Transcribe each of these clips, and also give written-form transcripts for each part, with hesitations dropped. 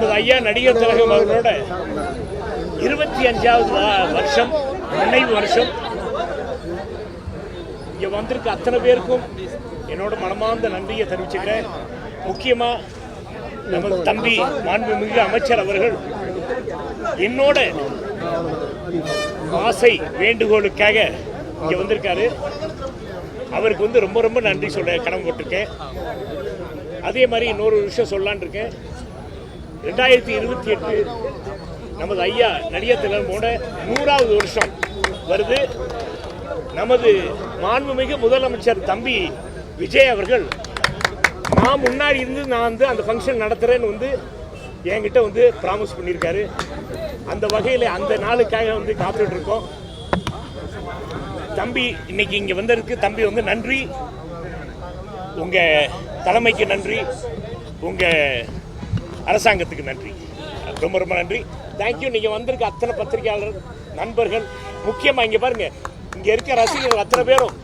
நமது ஐயா நடிகர் திலகம் அவர்களோட 25வது வருஷம் நினைவு வருஷம். இங்கே வந்திருக்க அத்தனை பேருக்கும் என்னோட மனமார்ந்த நன்றியை தெரிவிச்சுக்கிறேன். முக்கியமாக நமது தம்பி மாண்புமிகு அமைச்சர் அவர்கள் என்னோட ஆசை வேண்டுகோளுக்காக இங்கே வந்திருக்காரு. அவருக்கு வந்து ரொம்ப ரொம்ப நன்றி சொல்ல கடமைப்பட்டிருக்கேன். அதே மாதிரி இன்னொரு விஷயம் சொல்லலான் இருக்கேன். 2028 நமது ஐயா நடிகர் திலகமோட 100வது வருஷம் வருது. நமது மாண்புமிகு முதலமைச்சர் தம்பி விஜய் அவர்கள் நான் முன்னாடி இருந்து நான் வந்து அந்த ஃபங்க்ஷன் நடத்துகிறேன்னு வந்து என்கிட்ட வந்து ப்ராமிஸ் பண்ணியிருக்காரு. அந்த வகையில் அந்த நாளுக்காக வந்து காத்துட்டு இருக்கோம். தம்பி இன்னைக்கு இங்கே வந்ததுக்கு தம்பி வந்து நன்றி. உங்கள் தலைமைக்கு நன்றி, உங்கள் அரசாங்கத்துக்கு நன்றி, ரொம்ப ரொம்ப நன்றி. தேங்க்யூ. நீங்கள் வந்திருக்க அத்தனை பத்திரிகையாளர் நண்பர்கள், முக்கியமாக இங்கே பாருங்கள், இங்கே இருக்க ரசிகர்கள் அத்தனை பேரும்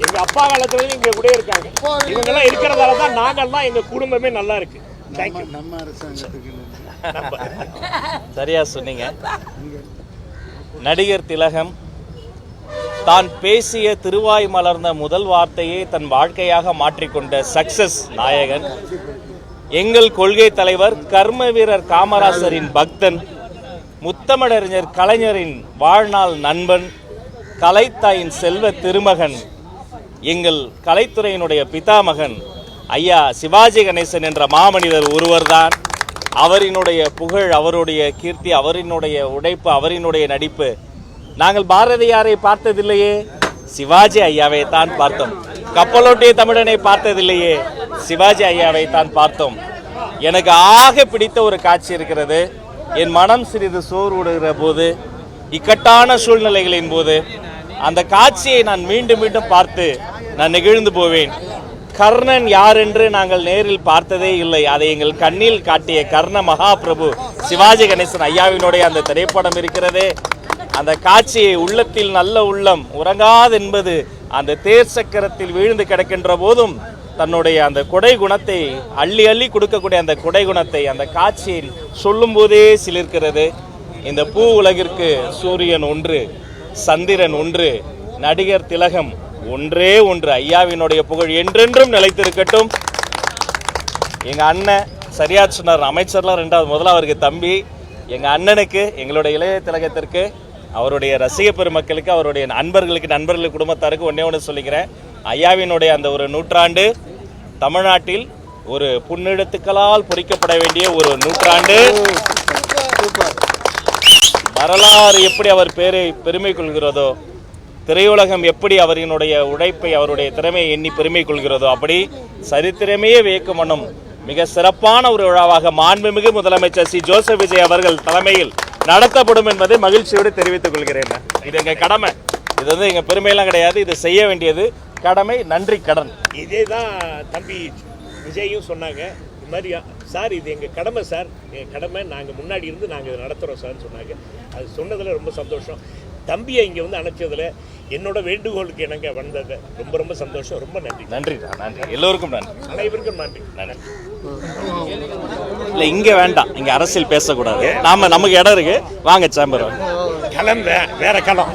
எங்கள் அப்பா காலத்துல இங்கே கூட இருக்காங்க. இவங்கெல்லாம் இருக்கிறதால தான் நாங்கள்லாம் எங்கள் குடும்பமே நல்லா இருக்கு. தேங்க்யூ. நம்ம அரசாங்கத்துக்கு சரியா சொன்னீங்க. நடிகர் திலகம் தான் பேசிய திருவாய் மலர்ந்த முதல் வார்த்தையை தன் வாழ்க்கையாக மாற்றிக்கொண்ட சக்சஸ் நாயகன், எங்கள் கொள்கை தலைவர், கர்ம வீரர் காமராசரின் பக்தன், முத்தமிழறிஞர் கலைஞரின் வாழ்நாள் நண்பன், கலைத்தாயின் செல்வ திருமகன், எங்கள் கலைத்துறையினுடைய பிதாமகன் ஐயா சிவாஜி கணேசன் என்ற மாமனிதர் ஒருவர்தான். அவரினுடைய புகழ், அவருடைய கீர்த்தி, அவரினுடைய உழைப்பு, அவரினுடைய நடிப்பு. நாங்கள் பாரதியாரை பார்த்ததில்லையே, சிவாஜி ஐயாவை தான் பார்த்தோம். கப்பலோட்டிய தமிழனை பார்த்ததில்லையே, சிவாஜி ஐயாவை தான் பார்த்தோம். எனக்கு ஆக பிடித்த ஒரு காட்சி இருக்கிறது. என் மனம் சிறிது சோர்வுடுகிற போது, இக்கட்டான சூழ்நிலைகளின் போது அந்த காட்சியை நான் மீண்டும் மீண்டும் பார்த்து நான் நெகிழ்ந்து போவேன். கர்ணன் யார் என்று நாங்கள் நேரில் பார்த்ததே இல்லை. அதை எங்கள் கண்ணில் காட்டிய கர்ண மகாபிரபு சிவாஜி கணேசன் ஐயாவினுடைய அந்த திரைப்படம் இருக்கிறதே, அந்த காட்சியை உள்ளத்தில் நல்ல உள்ளம் உறங்காதென்பது அந்த தேர் சக்கரத்தில் வீழ்ந்து கிடக்கின்ற போதும் தன்னுடைய அந்த கொடை குணத்தை அள்ளி அள்ளி கொடுக்கக்கூடிய அந்த கொடை குணத்தை அந்த காட்சியில் சொல்லும் போதே சிலிர்க்கிறது. இந்த பூ உலகிற்கு சூரியன் ஒன்று, சந்திரன் ஒன்று, நடிகர் திலகம் ஒன்றே ஒன்று. ஐயாவினுடைய புகழ் என்றென்றும் நிலைத்திருக்கட்டும். எங்க அண்ணன் சரியா சொன்னார், அமைச்சர்லாம் ரெண்டாவது, முதல்ல அவருக்கு தம்பி. எங்க அண்ணனுக்கு, எங்களுடைய இளைய திலகத்திற்கு, அவருடைய ரசிக பெருமக்களுக்கு, அவருடைய நண்பர்களுக்கு குடும்பத்தாருக்கு ஒன்னே சொல்லிக்கிறேன். ஐயாவினுடைய அந்த ஒரு நூற்றாண்டு தமிழ்நாட்டில் ஒரு புன்னெழுத்துக்களால் பொறிக்கப்பட வேண்டிய ஒரு நூற்றாண்டு. வரலாறு எப்படி அவர் பேரை பெருமை கொள்கிறதோ, திரையுலகம் எப்படி அவரினுடைய உழைப்பை, அவருடைய திறமையை எண்ணி பெருமை கொள்கிறதோ, அப்படி சரித்திரமே வியக்கும் வண்ணம் மிக சிறப்பான ஒரு விழாவாக மாண்புமிகு முதலமைச்சர் சி ஜோசப் விஜய் அவர்கள் தலைமையில் நடத்தப்படும் என்பதை மகிழ்ச்சியோடு தெரிவித்துக் கொள்கிறேன். இது எங்க கடமை, இது வந்து எங்க பெருமையெல்லாம் கிடையாது, இது செய்ய வேண்டியது கடமை, நன்றி கடன். இதே தான் தம்பி விஜயும் சொன்னாங்க. இது மாதிரி சார் இது எங்கள் கடமை சார், எங்கள் கடமை, நாங்கள் முன்னாடி இருந்து நாங்கள் இதை நடத்துகிறோம் சார்னு சொன்னாங்க. அது சொன்னதில் ரொம்ப சந்தோஷம். தம்பியை இங்கே வந்து அணைச்சதில் என்னோட வேண்டுகோளுக்கு எனக்கு வந்தது ரொம்ப ரொம்ப சந்தோஷம். ரொம்ப நன்றி. நன்றி நன்றி, எல்லோருக்கும் நன்றி, அனைவருக்கும் நன்றி. நன்றி. இல்லை இங்கே வேண்டாம், இங்கே அரசியல் பேசக்கூடாது. நமக்கு இடம் இருக்கு, வாங்க சேம்பர். களம் வேற களம்.